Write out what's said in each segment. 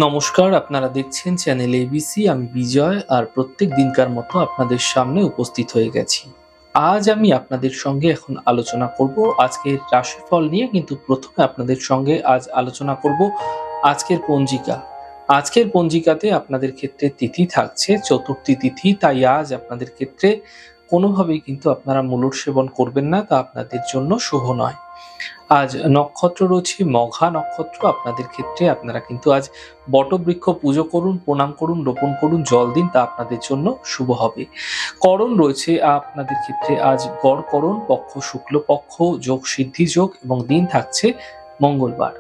নমস্কার, আপনারা দেখছেন চ্যানেল এবিসি। আমি বিজয়, আর প্রত্যেক দিনকার মতো আপনাদের সামনে উপস্থিত হয়ে গেছি। আজ আমি আপনাদের সঙ্গে এখন আলোচনা করব আজকের রাশিফল নিয়ে, কিন্তু প্রথমে আপনাদের সঙ্গে আজ আলোচনা করব আজকের পঞ্জিকা। আজকের পঞ্জিকাতে আপনাদের ক্ষেত্রে তিথি থাকছে চতুর্থী তিথি, তাই আজ আপনাদের ক্ষেত্রে কোনোভাবেই কিন্তু আপনারা মূলর সেবন করবেন না, তা আপনাদের জন্য শুভ নয়। আজ নক্ষত্র রয়েছে মঘা নক্ষত্র। আপনাদের ক্ষেত্রে আপনারা কিন্তু আজ বটবৃক্ষ পুজো করুন, প্রণাম করুন, রোপণ করুন, জল দিন, তা আপনাদের জন্য শুভ হবে। করণ রয়েছে আপনাদের ক্ষেত্রে আজ গড় করণ, পক্ষ শুক্লপক্ষ, যোগ সিদ্ধি যোগ, এবং দিন থাকছে মঙ্গলবার।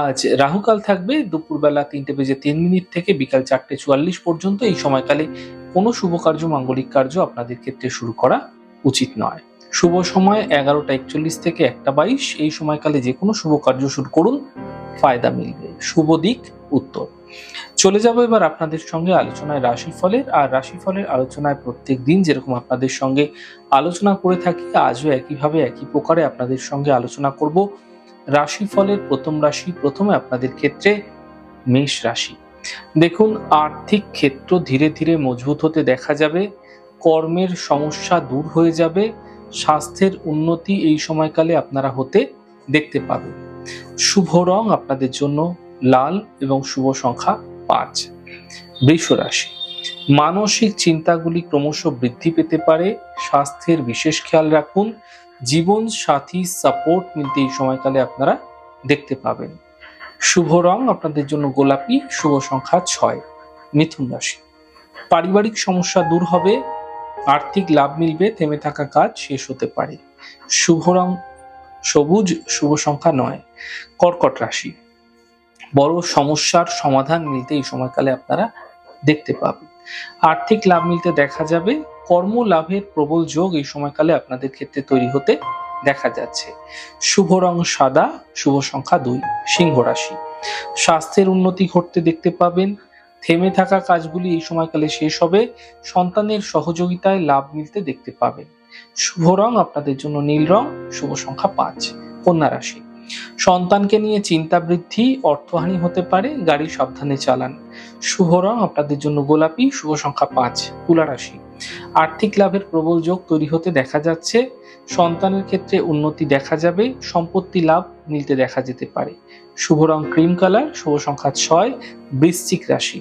আজ রাহুকাল থাকবে দুপুরবেলা 3:03 থেকে বিকাল 4:44 পর্যন্ত। এই সময়কালে কোনো শুভ কার্য, মাঙ্গলিক কার্য আপনাদের ক্ষেত্রে শুরু করা উচিত নয়। শুভ সময় 11:41 থেকে 1:22। এই সময়কালে যে কোনো শুভ কার্য শুরু করুন, ফায়দা মিলবে। শুভ দিক উত্তর। চলে যাব এবার আপনাদের সঙ্গে আলোচনায় রাশিফলের। আর রাশিফলের আলোচনায় প্রত্যেক দিন যেরকম আপনাদের সঙ্গে আলোচনা করে থাকি, আজও একইভাবে একই প্রকারে আপনাদের সঙ্গে আলোচনা করব রাশিফলের প্রথম রাশি। প্রথমে আপনাদের ক্ষেত্রে মেষ রাশি। দেখুন, আর্থিক ক্ষেত্র ধীরে ধীরে মজবুত হতে দেখা যাবে, কর্মের সমস্যা দূর হয়ে যাবে, স্বাস্থ্যের উন্নতি এই সময়কালে আপনারা হতে দেখতে পাবেন। শুভ রং আপনাদের জন্য লাল এবং শুভ সংখ্যা 5। বৃষ রাশি। মানসিক চিন্তাগুলি ক্রমশ বৃদ্ধি পেতে পারে, স্বাস্থ্যের বিশেষ খেয়াল রাখুন। জীবন সাথী সাপোর্ট মিলতে এই সময়কালে আপনারা দেখতে পাবেন। শুভ রং আপনাদের জন্য গোলাপি, শুভ সংখ্যা 6। মিথুন রাশি। পারিবারিক সমস্যা দূর হবে, আর্থিক লাভ মিলবে, থেমে থাকা কাজ শেষ হতে পারে। শুভ রং সবুজ, শুভ সংখ্যা 9। কর্কট রাশি। বড় সমস্যার সমাধান মিলতে এই সময়কালে আপনারা দেখতে পাবেন। আর্থিক লাভ মিলতে দেখা যাবে, কর্ম লাভের প্রবল যোগ এই সময়কালে আপনাদের ক্ষেত্রে তৈরি হতে দেখা যাচ্ছে। শুভ রং সাদা, শুভ সংখ্যা 2। সিংহ রাশি। স্বাস্থ্যের উন্নতি ঘটতে দেখতে পাবেন, থেমে থাকা কাজগুলি এই সময়কালে শেষ হবে, সন্তানের সহযোগিতায় লাভ মিলতে দেখতে পাবেন। শুভ রং আপনাদের জন্য নীল রং, শুভ সংখ্যা 5। কন্যা রাশি। সন্তানকে নিয়ে চিন্তা বৃদ্ধি, অর্থহানি হতে পারে, গাড়ি সাবধানে চালান। শুভ রং আপনাদের জন্য গোলাপি, শুভ সংখ্যা 5। তুলা রাশি। আর্থিক লাভের প্রবল যোগ তৈরি হতে দেখা যাচ্ছে, সন্তানের ক্ষেত্রে উন্নতি দেখা যাবে, সম্পত্তি লাভ মিলতে দেখা যেতে পারে। শুভ রং ক্রিম কালার, শুভ সংখ্যা 6। বৃশ্চিক রাশি।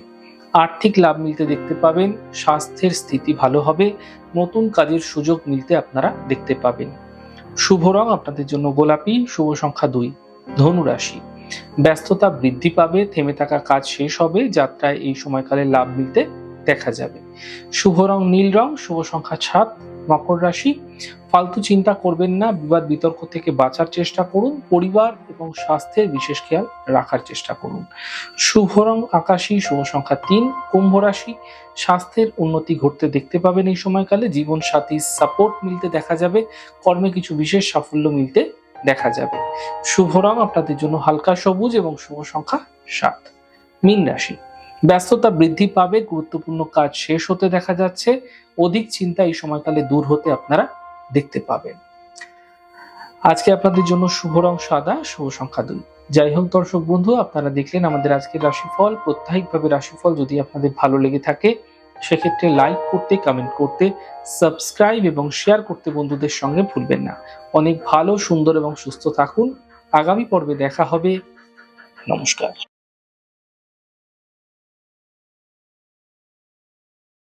আর্থিক লাভ মিলতে দেখতে পাবেন, স্বাস্থ্যের স্থিতি ভালো হবে, নতুন কাজের সুযোগ মিলতে আপনারা দেখতে পাবেন। শুভ রং আপনাদের জন্য গোলাপি, শুভ সংখ্যা 2। ধনু রাশি। ব্যস্ততা বৃদ্ধি পাবে, থেমে থাকা কাজ শেষ হবে, যাত্রায় এই সময়কালে লাভ মিলতে দেখা যাবে। শুভ রং নীল রং, শুভ সংখ্যা 7। মকর রাশি। ফালতু চিন্তা করবেন না, বিবাদ বিতর্ক থেকে বাঁচার চেষ্টা করুন, পরিবার এবং স্বাস্থ্যের বিশেষ খেয়াল রাখার চেষ্টা করুন। শুভ রং আকাশী, শুভ সংখ্যা 3। কুম্ভ রাশি। স্বাস্থ্যের উন্নতি ঘটতে দেখতে পাবেন এই সময়কালে, জীবন সাথীর সাপোর্ট মিলতে দেখা যাবে, কর্মে কিছু বিশেষ সাফল্য মিলতে দেখা যাবে। শুভ রং আপনাদের জন্য হালকা সবুজ এবং শুভ সংখ্যা 7। মীন রাশি। ব্যস্ততা বৃদ্ধি পাবে, গুরুত্বপূর্ণ কাজ শেষ হতে দেখা যাচ্ছে, অধিক চিন্তা এই সময়কালে দূর হতে আপনারা দেখতে পাবেন। আজকে আপনাদের জন্য শুভ রং সাদা, শুভ সংখ্যা 2। যাই হোক দর্শক বন্ধু, আপনারা দেখলেন আমাদের আজকের রাশিফল। প্রত্যাহিকভাবে রাশিফল যদি আপনাদের ভালো লেগে থাকে, সেক্ষেত্রে লাইক করতে, কমেন্ট করতে, সাবস্ক্রাইব এবং শেয়ার করতে বন্ধুদের সঙ্গে ভুলবেন না। অনেক ভালো, সুন্দর এবং সুস্থ থাকুন। আগামী পর্বে দেখা হবে। নমস্কার।